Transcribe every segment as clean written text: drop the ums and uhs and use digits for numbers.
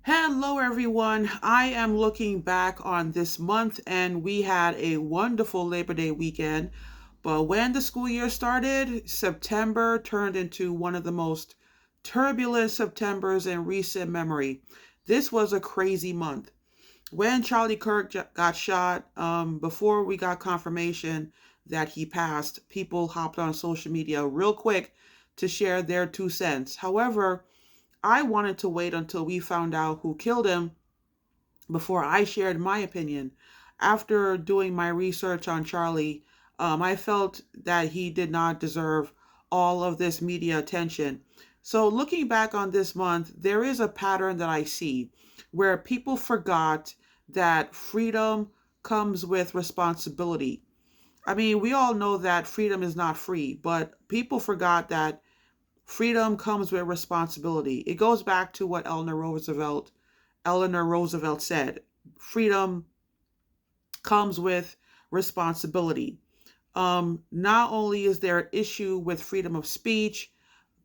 Hello, everyone. I am looking back on this month, and we had a wonderful Labor Day weekend. But when the school year started, September turned into one of the most turbulent Septembers in recent memory. This was a crazy month. When Charlie Kirk got shot, before we got confirmation that he passed, people hopped on social media real quick to share their 2 cents. However, I wanted to wait until we found out who killed him before I shared my opinion. After doing my research on Charlie, I felt that he did not deserve all of this media attention. So, looking back on this month, there is a pattern that I see where people forgot that freedom comes with responsibility. I mean, we all know that freedom is not free, but people forgot that freedom comes with responsibility. It goes back to what Eleanor Roosevelt said. Freedom comes with responsibility. Not only is there an issue with freedom of speech,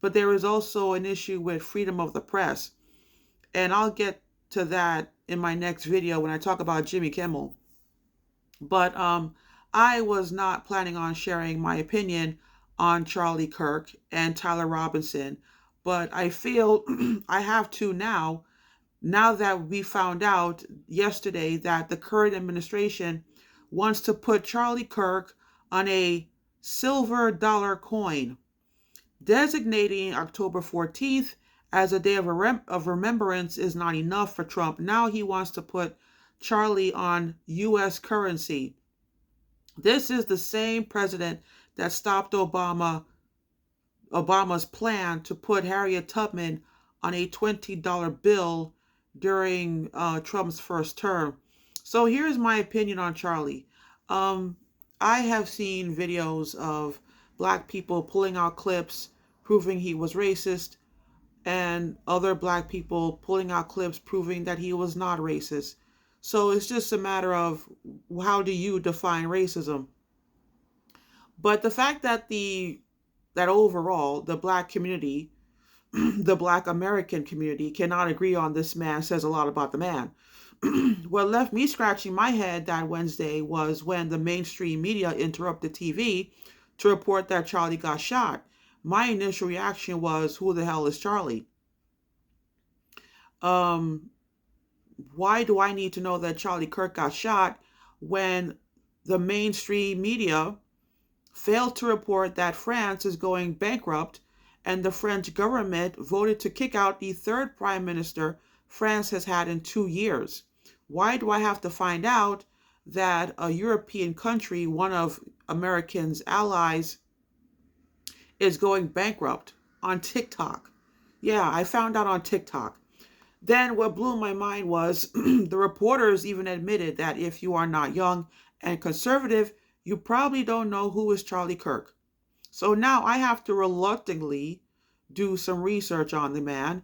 but there is also an issue with freedom of the press. And I'll get to that in my next video when I talk about Jimmy Kimmel. But I was not planning on sharing my opinion on Charlie Kirk and Tyler Robinson, but I feel I have to now that we found out yesterday that the current administration wants to put Charlie Kirk on a silver dollar coin, designating October 14th as a day of remembrance is not enough for Trump. Now he wants to put Charlie on U.S. currency. This is the same president that stopped Obama's plan to put Harriet Tubman on a $20 bill during Trump's first term. So here's my opinion on Charlie. Um, I have seen videos of black people pulling out clips proving he was racist, and other black people pulling out clips proving that he was not racist. So it's just a matter of how do you define racism? But the fact that that overall the black community, the black American community cannot agree on this man says a lot about the man. What left me scratching my head that Wednesday was when the mainstream media interrupted TV to report that Charlie got shot. My initial reaction was, who the hell is Charlie? Um, why do I need to know that Charlie Kirk got shot when the mainstream media failed to report that France is going bankrupt and the French government voted to kick out the third prime minister France has had in 2 years? Why do I have to find out that a European country, one of Americans' allies, is going bankrupt on TikTok? Yeah, I found out on TikTok. Then what blew my mind was the reporters even admitted that if you are not young and conservative, you probably don't know who is Charlie Kirk. So now I have to reluctantly do some research on the man.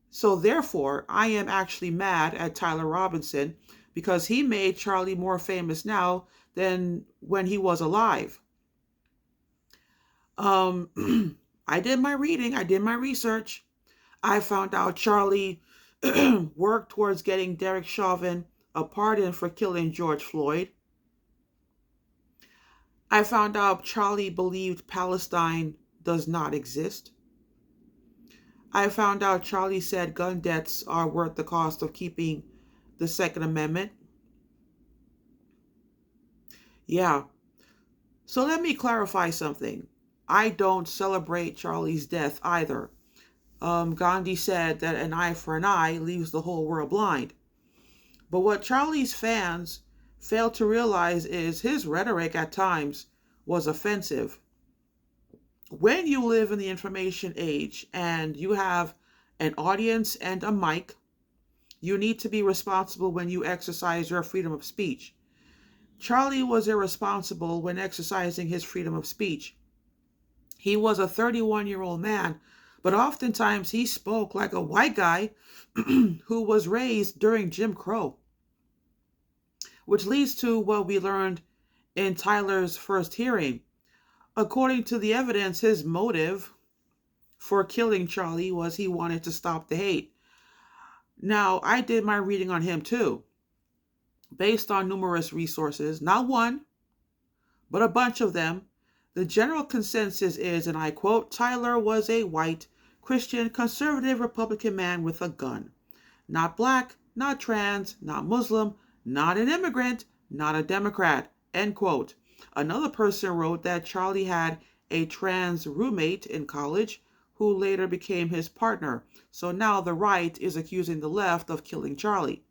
So therefore, I am actually mad at Tyler Robinson because he made Charlie more famous now than when he was alive. I did my reading, I did my research. I found out Charlie worked towards getting Derek Chauvin a pardon for killing George Floyd. I found out Charlie believed Palestine does not exist. I found out Charlie said gun deaths are worth the cost of keeping the Second Amendment. Yeah. So let me clarify something. I don't celebrate Charlie's death either. Gandhi said that an eye for an eye leaves the whole world blind. But what Charlie's fans fail to realize is his rhetoric at times was offensive. When you live in the information age and you have an audience and a mic, you need to be responsible when you exercise your freedom of speech. Charlie was irresponsible when exercising his freedom of speech. He was a 31-year-old man, but oftentimes he spoke like a white guy who was raised during Jim Crow, which leads to what we learned in Tyler's first hearing. According to the evidence, his motive for killing Charlie was he wanted to stop the hate. Now, I did my reading on him too, based on numerous resources, not one, but a bunch of them. The general consensus is, and I quote, Tyler was a white, Christian, conservative Republican man with a gun. Not black, not trans, not Muslim, not an immigrant, not a Democrat. End quote. Another person wrote that Charlie had a trans roommate in college who later became his partner. So now the right is accusing the left of killing Charlie.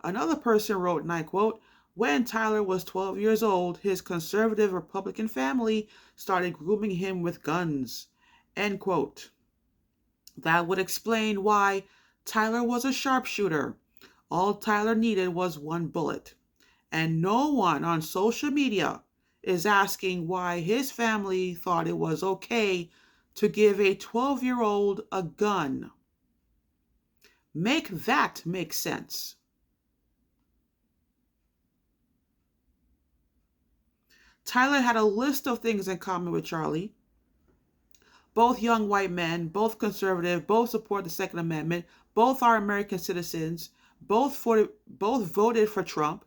Another person wrote, and I quote, when Tyler was 12 years old, his conservative Republican family started grooming him with guns. End quote. That would explain why Tyler was a sharpshooter. All Tyler needed was one bullet. And no one on social media is asking why his family thought it was okay to give a 12-year-old a gun. Make that make sense. Tyler had a list of things in common with Charlie. Both young white men, both conservative, both support the Second Amendment, both are American citizens, both voted for Trump,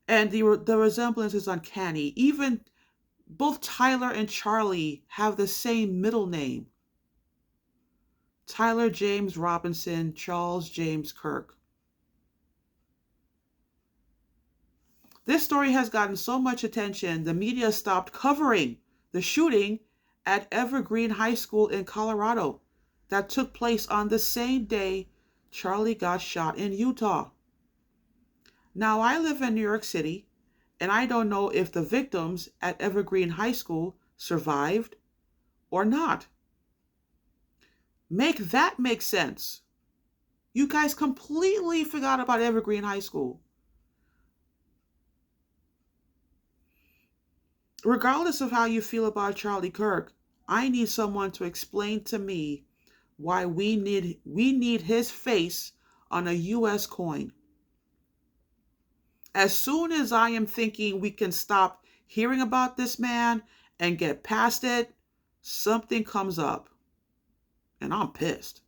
and the resemblance is uncanny. Even both Tyler and Charlie have the same middle name. Tyler James Robinson, Charles James Kirk. This story has gotten so much attention, the media stopped covering the shooting at Evergreen High School in Colorado that took place on the same day Charlie got shot in Utah. Now, I live in New York City, and I don't know if the victims at Evergreen High School survived or not. Make that make sense. You guys completely forgot about Evergreen High School. Regardless of how you feel about Charlie Kirk, I need someone to explain to me why we need his face on a US coin. As soon as I am thinking we can stop hearing about this man and get past it, something comes up. And I'm pissed.